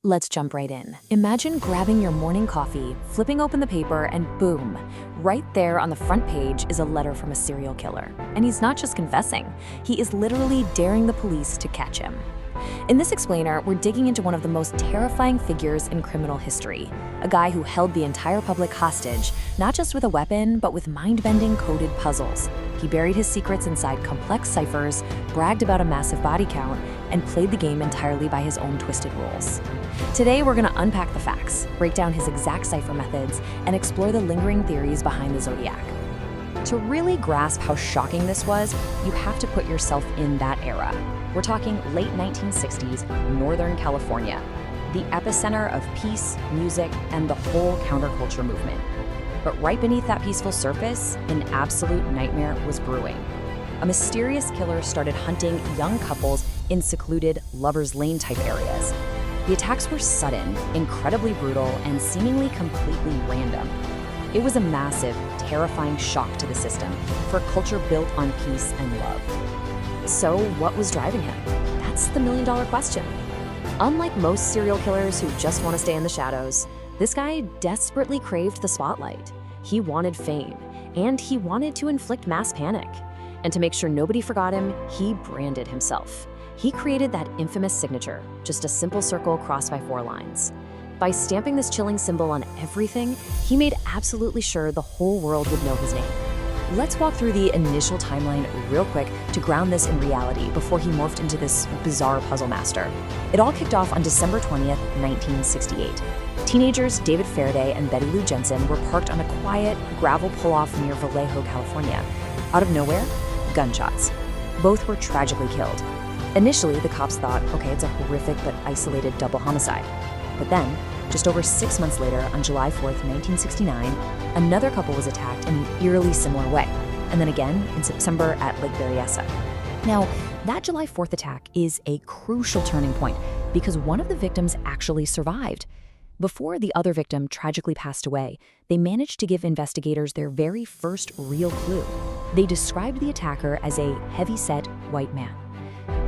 Let's jump right in. Imagine grabbing your morning coffee, flipping open the paper, and boom, right there on the front page is a letter from a serial killer. And he's not just confessing, he is literally daring the police to catch him. In this explainer, we're digging into one of the most terrifying figures in criminal history, a guy who held the entire public hostage, not just with a weapon, but with mind-bending coded puzzles. He buried his secrets inside complex ciphers, bragged about a massive body count, and played the game entirely by his own twisted rules. Today, we're going to unpack the facts, break down his exact cipher methods, and explore the lingering theories behind the Zodiac. To really grasp how shocking this was, you have to put yourself in that era. We're talking late 1960s, Northern California, the epicenter of peace, music, and the whole counterculture movement. But right beneath that peaceful surface, an absolute nightmare was brewing. A mysterious killer started hunting young couples in secluded Lover's Lane type areas. The attacks were sudden, incredibly brutal, and seemingly completely random. It was a massive, terrifying shock to the system for a culture built on peace and love. So what was driving him? That's the million-dollar question. Unlike most serial killers who just want to stay in the shadows, this guy desperately craved the spotlight. He wanted fame, and he wanted to inflict mass panic. And to make sure nobody forgot him, he branded himself. He created that infamous signature, just a simple circle crossed by 4 lines. By stamping this chilling symbol on everything, he made absolutely sure the whole world would know his name. Let's walk through the initial timeline real quick to ground this in reality before he morphed into this bizarre puzzle master. It all kicked off on December 20th, 1968. Teenagers David Faraday and Betty Lou Jensen were parked on a quiet, gravel pull-off near Vallejo, California. Out of nowhere, gunshots. Both were tragically killed. Initially, the cops thought, okay, it's a horrific but isolated double homicide. But then, just over 6 months later, on July 4th, 1969, another couple was attacked in an eerily similar way, and then again in September at Lake Berryessa. Now, that July 4th attack is a crucial turning point because one of the victims actually survived. Before the other victim tragically passed away, they managed to give investigators their very first real clue. They described the attacker as a heavy-set white man.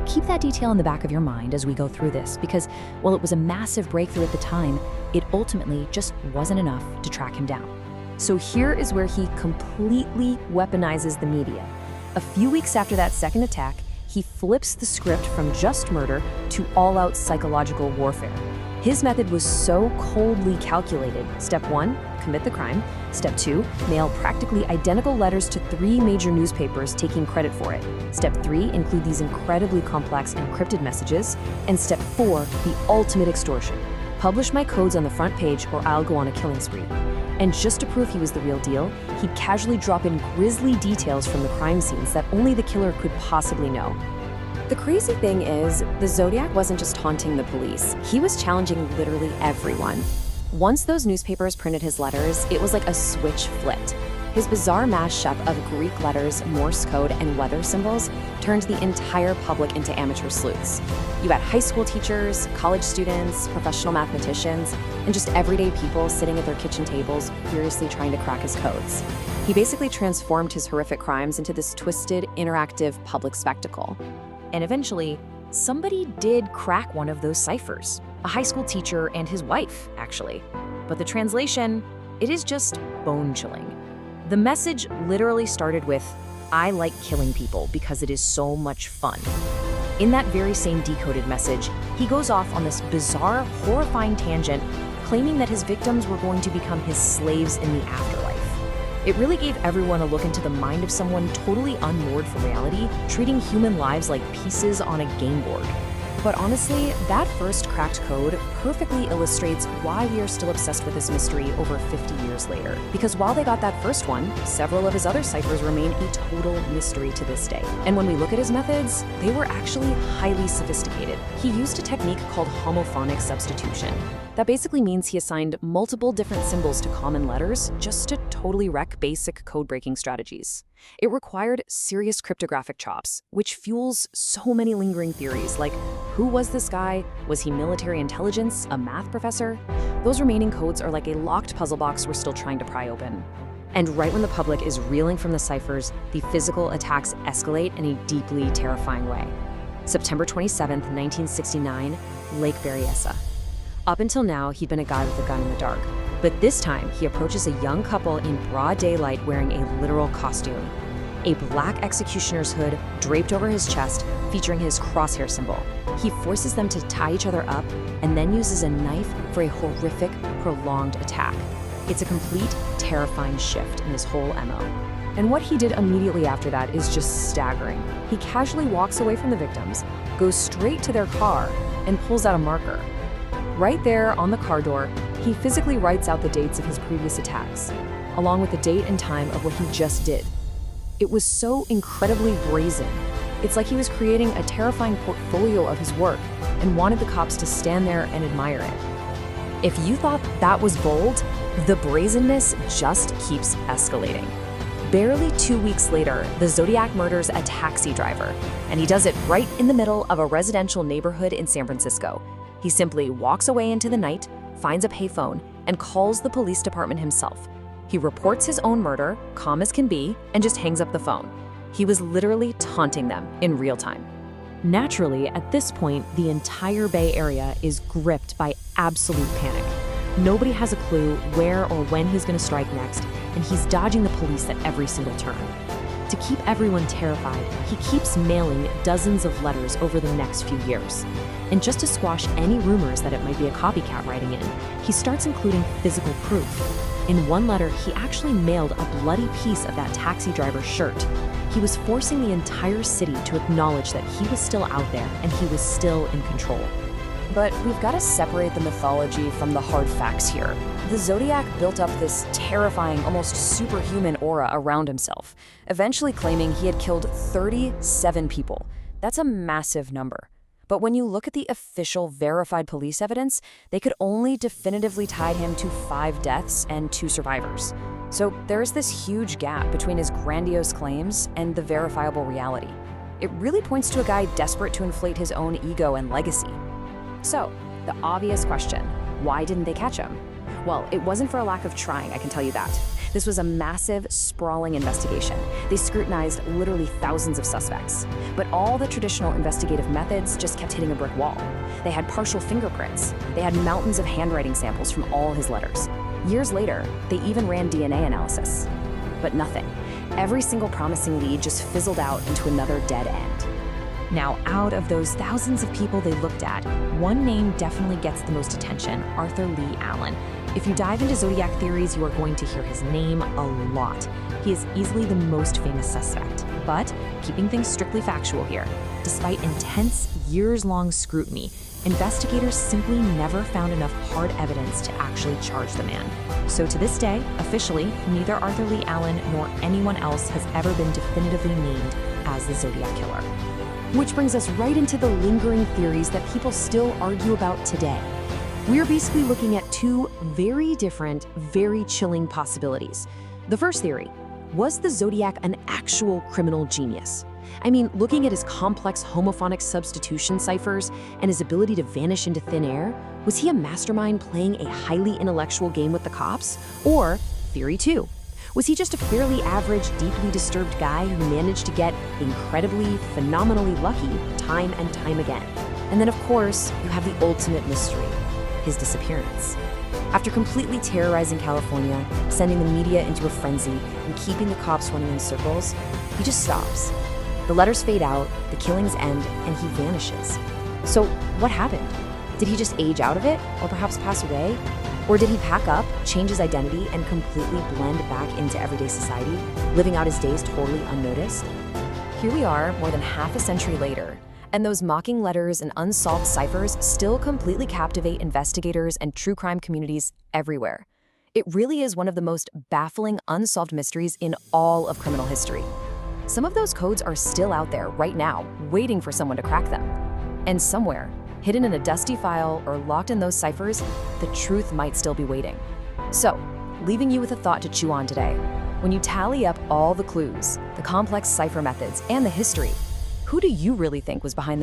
Keep that detail in the back of your mind as we go through this, because while it was a massive breakthrough at the time, it ultimately just wasn't enough to track him down. So here is where he completely weaponizes the media. A few weeks after that second attack, he flips the script from just murder to all-out psychological warfare. His method was so coldly calculated. Step 1, commit the crime. Step 2, mail practically identical letters to 3 major newspapers taking credit for it. Step 3, include these incredibly complex encrypted messages. And Step 4, the ultimate extortion. Publish my codes on the front page or I'll go on a killing spree. And just to prove he was the real deal, he'd casually drop in grisly details from the crime scenes that only the killer could possibly know. The crazy thing is, the Zodiac wasn't just haunting the police, he was challenging literally everyone. Once those newspapers printed his letters, it was like a switch flipped. His bizarre mashup of Greek letters, Morse code, and weather symbols turned the entire public into amateur sleuths. You had high school teachers, college students, professional mathematicians, and just everyday people sitting at their kitchen tables furiously trying to crack his codes. He basically transformed his horrific crimes into this twisted, interactive public spectacle. And eventually, somebody did crack one of those ciphers. A high school teacher and his wife, actually. But the translation, it is just bone-chilling. The message literally started with, "I like killing people because it is so much fun." In that very same decoded message, he goes off on this bizarre, horrifying tangent, claiming that his victims were going to become his slaves in the afterlife. It really gave everyone a look into the mind of someone totally unmoored from reality, treating human lives like pieces on a game board. But honestly, that first cracked code perfectly illustrates why we are still obsessed with this mystery over 50 years later. Because while they got that first one, several of his other ciphers remain a total mystery to this day. And when we look at his methods, they were actually highly sophisticated. He used a technique called homophonic substitution. That basically means he assigned multiple different symbols to common letters just to totally wreck basic code-breaking strategies. It required serious cryptographic chops, which fuels so many lingering theories like, who was this guy? Was he military intelligence? A math professor? Those remaining codes are like a locked puzzle box we're still trying to pry open. And right when the public is reeling from the ciphers, the physical attacks escalate in a deeply terrifying way. September 27, 1969, Lake Berryessa. Up until now, he'd been a guy with a gun in the dark. But this time, he approaches a young couple in broad daylight wearing a literal costume. A black executioner's hood draped over his chest, featuring his crosshair symbol. He forces them to tie each other up and then uses a knife for a horrific, prolonged attack. It's a complete, terrifying shift in his whole MO. And what he did immediately after that is just staggering. He casually walks away from the victims, goes straight to their car, and pulls out a marker. Right there on the car door, he physically writes out the dates of his previous attacks, along with the date and time of what he just did. It was so incredibly brazen. It's like he was creating a terrifying portfolio of his work and wanted the cops to stand there and admire it. If you thought that was bold, the brazenness just keeps escalating. Barely 2 weeks later, the Zodiac murders a taxi driver, and he does it right in the middle of a residential neighborhood in San Francisco. He simply walks away into the night, finds a payphone, and calls the police department himself. He reports his own murder, calm as can be, and just hangs up the phone. He was literally taunting them in real time. Naturally, at this point, the entire Bay Area is gripped by absolute panic. Nobody has a clue where or when he's going to strike next, and he's dodging the police at every single turn. To keep everyone terrified, he keeps mailing dozens of letters over the next few years. And just to squash any rumors that it might be a copycat writing in, he starts including physical proof. In one letter, he actually mailed a bloody piece of that taxi driver's shirt. He was forcing the entire city to acknowledge that he was still out there and he was still in control. But we've got to separate the mythology from the hard facts here. The Zodiac built up this terrifying, almost superhuman aura around himself, eventually claiming he had killed 37 people. That's a massive number. But when you look at the official verified police evidence, they could only definitively tie him to 5 deaths and 2 survivors. So there's this huge gap between his grandiose claims and the verifiable reality. It really points to a guy desperate to inflate his own ego and legacy. So, the obvious question, why didn't they catch him? Well, it wasn't for a lack of trying, I can tell you that. This was a massive, sprawling investigation. They scrutinized literally thousands of suspects. But all the traditional investigative methods just kept hitting a brick wall. They had partial fingerprints. They had mountains of handwriting samples from all his letters. Years later, they even ran DNA analysis. But nothing. Every single promising lead just fizzled out into another dead end. Now, out of those thousands of people they looked at, one name definitely gets the most attention: Arthur Lee Allen. If you dive into Zodiac theories, you are going to hear his name a lot. He is easily the most famous suspect. But, keeping things strictly factual here, despite intense, years-long scrutiny, investigators simply never found enough hard evidence to actually charge the man. So to this day, officially, neither Arthur Lee Allen nor anyone else has ever been definitively named as the Zodiac Killer. Which brings us right into the lingering theories that people still argue about today. We're basically looking at 2 very different, very chilling possibilities. The first theory: was the Zodiac an actual criminal genius? I mean, looking at his complex homophonic substitution ciphers and his ability to vanish into thin air, was he a mastermind playing a highly intellectual game with the cops? Or, theory 2, was he just a fairly average, deeply disturbed guy who managed to get incredibly, phenomenally lucky time and time again? And then, of course, you have the ultimate mystery: his disappearance. After completely terrorizing California, sending the media into a frenzy, and keeping the cops running in circles, he just stops. The letters fade out, the killings end, and he vanishes. So what happened? Did he just age out of it, or perhaps pass away? Or did he pack up, change his identity, and completely blend back into everyday society, living out his days totally unnoticed? Here we are, more than half a century later, and those mocking letters and unsolved ciphers still completely captivate investigators and true crime communities everywhere. It really is one of the most baffling unsolved mysteries in all of criminal history. Some of those codes are still out there right now, waiting for someone to crack them. And somewhere, hidden in a dusty file or locked in those ciphers, the truth might still be waiting. So, leaving you with a thought to chew on today. When you tally up all the clues, the complex cipher methods, and the history, who do you really think was behind